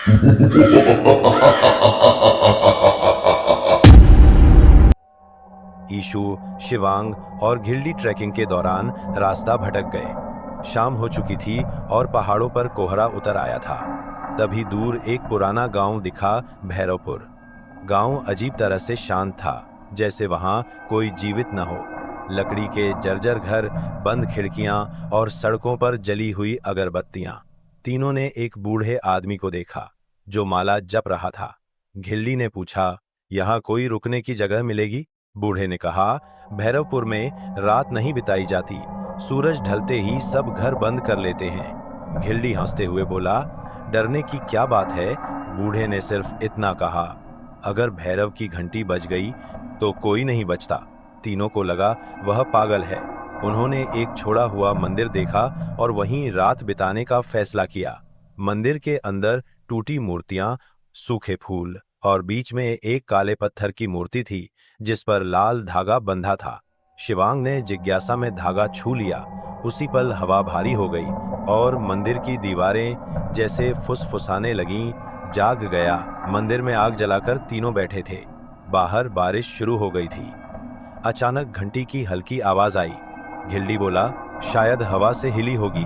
Issue, Shivang और घिल्डी trekking के दौरान रास्ता भटक गए। शाम हो चुकी थी और पहाड़ों पर कोहरा उतर आया था। तभी दूर एक पुराना गांव दिखा, भैरवपुर। गांव अजीब तरह से शांत था, जैसे वहां कोई जीवित न हो। लकड़ी के जर्जर घर, बंद खिड़कियां और सड़कों पर जली हुई अगरबत्तियां। तीनों ने एक बूढ़े आदमी को देखा जो माला जप रहा था। घिल्डी ने पूछा, यहाँ कोई रुकने की जगह मिलेगी? बूढ़े ने कहा, भैरवपुर में रात नहीं बिताई जाती। सूरज ढलते ही सब घर बंद कर लेते हैं। घिल्डी हंसते हुए बोला, डरने की क्या बात है? बूढ़े ने सिर्फ इतना कहा, अगर भैरव की घंटी बज गई तो कोई नहीं बचता। तीनों को लगा वह पागल है। उन्होंने एक छोड़ा हुआ मंदिर देखा और वहीं रात बिताने का फैसला किया। मंदिर के अंदर टूटी मूर्तियां, सूखे फूल और बीच में एक काले पत्थर की मूर्ति थी जिस पर लाल धागा बंधा था। शिवांग ने जिज्ञासा में धागा छू लिया। उसी पल हवा भारी हो गई और मंदिर की दीवारें जैसे फुसफुसाने लगीं। जाग गया। मंदिर में आग जलाकर तीनों बैठे थे। बाहर बारिश शुरू हो गई थी। अचानक घंटी की हल्की आवाज आई। घिल्डी बोला, शायद हवा से हिली होगी।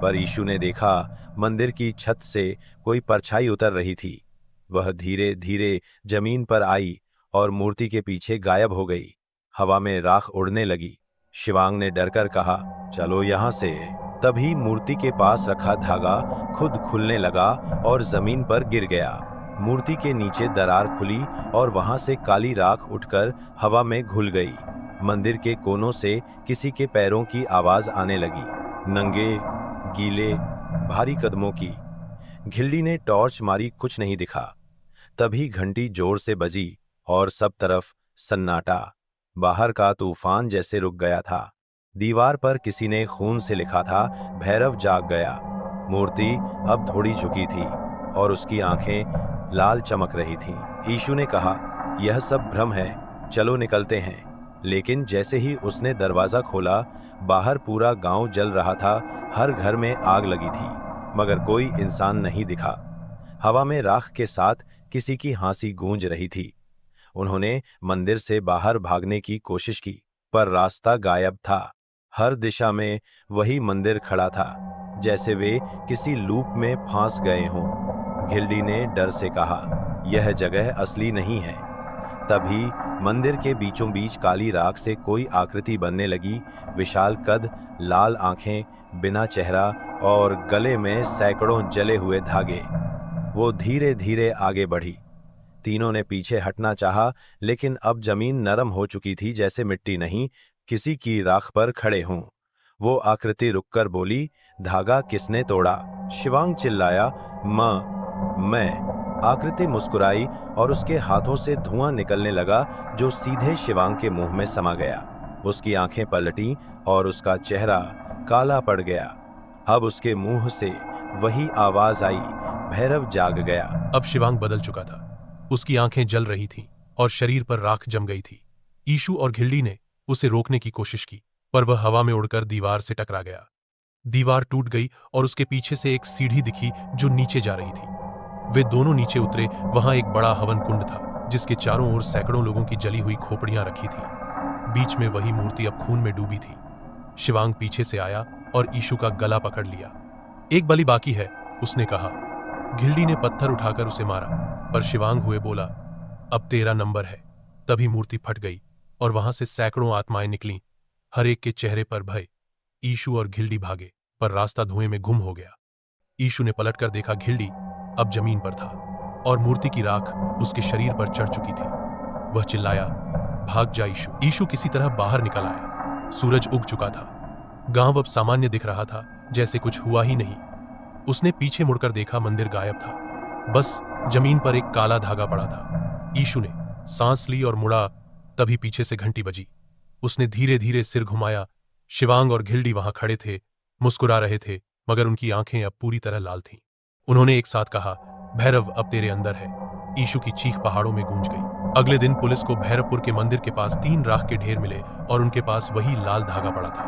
पर ईशु ने देखा मंदिर की छत से कोई परछाई उतर रही थी। वह धीरे धीरे जमीन पर आई और मूर्ति के पीछे गायब हो गई। हवा में राख उड़ने लगी। शिवांग ने डरकर कहा, चलो यहां से। तभी मूर्ति के पास रखा धागा खुद खुलने लगा और जमीन पर गिर गया। मूर्ति के नीचे दरार खुली और वहां से काली राख उठकर हवा में घुल गई। मंदिर के कोनों से किसी के पैरों की आवाज आने लगी, नंगे, गीले, भारी कदमों की। घिल्डी ने टॉर्च मारी, कुछ नहीं दिखा। तभी घंटी जोर से बजी और सब तरफ सन्नाटा। बाहर का तूफान जैसे रुक गया था। दीवार पर किसी ने खून से लिखा था, भैरव जाग गया। मूर्ति अब थोड़ी झुकी थी और उसकी आंखें लाल चमक रही थीं। ईशु ने कहा, यह सब भ्रम है, चलो निकलते हैं। लेकिन जैसे ही उसने दरवाजा खोला, बाहर पूरा गांव जल रहा था। हर घर में आग लगी थी, मगर कोई इंसान नहीं दिखा। हवा में राख के साथ किसी की हंसी गूंज रही थी। उन्होंने मंदिर से बाहर भागने की कोशिश की, पर रास्ता गायब था। हर दिशा में वही मंदिर खड़ा था, जैसे वे किसी लूप में फंस गए हों। घिल्डी ने डर से कहा, यह जगह असली नहीं है। तभी मंदिर के बीचों बीच काली राख से कोई आकृति बनने लगी। विशाल कद, लाल आंखें, बिना चेहरा और गले में सैकड़ों जले हुए धागे। वो धीरे धीरे आगे बढ़ी। तीनों ने पीछे हटना चाहा, लेकिन अब जमीन नरम हो चुकी थी, जैसे मिट्टी नहीं, किसी की राख पर खड़े हों। वो आकृति रुककर बोली, धागा किसने तोड़ा? शिवांग चिल्लाया, मैं। आकृति मुस्कुराई और उसके हाथों से धुआं निकलने लगा जो सीधे शिवांग के मुंह में समा गया। उसकी आंखें पलटी और उसका चेहरा काला पड़ गया। अब उसके मुंह से वही आवाज आई, भैरव जाग गया। अब शिवांग बदल चुका था। उसकी आंखें जल रही थीं और शरीर पर राख जम गई थी। ईशु और घिल्डी ने उसे रोकने की कोशिश की, पर वह हवा में उड़कर दीवार से टकरा गया। दीवार टूट गई और उसके पीछे से एक सीढ़ी दिखी जो नीचे जा रही थी। वे दोनों नीचे उतरे। वहां एक बड़ा हवन कुंड था, जिसके चारों ओर सैकड़ों लोगों की जली हुई खोपड़ियां रखी थीं। बीच में वही मूर्ति अब खून में डूबी थी। शिवांग पीछे से आया और ईशु का गला पकड़ लिया। एक बलि बाकी है, उसने कहा। घिल्डी ने पत्थर उठाकर उसे मारा, पर शिवांग हुए बोला, अब तेरा नंबर है। तभी मूर्ति फट गई और वहां से सैकड़ों आत्माएं निकलीं, हर एक के चेहरे पर भय। ईशु और घिल्डी भागे, पर रास्ता धुएं में गुम हो गया। ईशु ने पलटकर देखा, घिल्डी अब जमीन पर था और मूर्ति की राख उसके शरीर पर चढ़ चुकी थी। वह चिल्लाया, भाग जा ईशु। ईशु किसी तरह बाहर निकल आया। सूरज उग चुका था। गांव अब सामान्य दिख रहा था, जैसे कुछ हुआ ही नहीं। उसने पीछे मुड़कर देखा, मंदिर गायब था। बस जमीन पर एक काला धागा पड़ा था। ईशु ने सांस ली और मुड़ा। तभी पीछे से घंटी बजी। उसने धीरे धीरे सिर घुमाया। शिवांग और घिल्डी वहां खड़े थे, मुस्कुरा रहे थे, मगर उनकी आंखें अब पूरी तरह लाल थीं। उन्होंने एक साथ कहा, भैरव अब तेरे अंदर है। ईशु की चीख पहाड़ों में गूंज गई। अगले दिन पुलिस को भैरवपुर के मंदिर के पास 3 राख के ढेर मिले और उनके पास वही लाल धागा पड़ा था।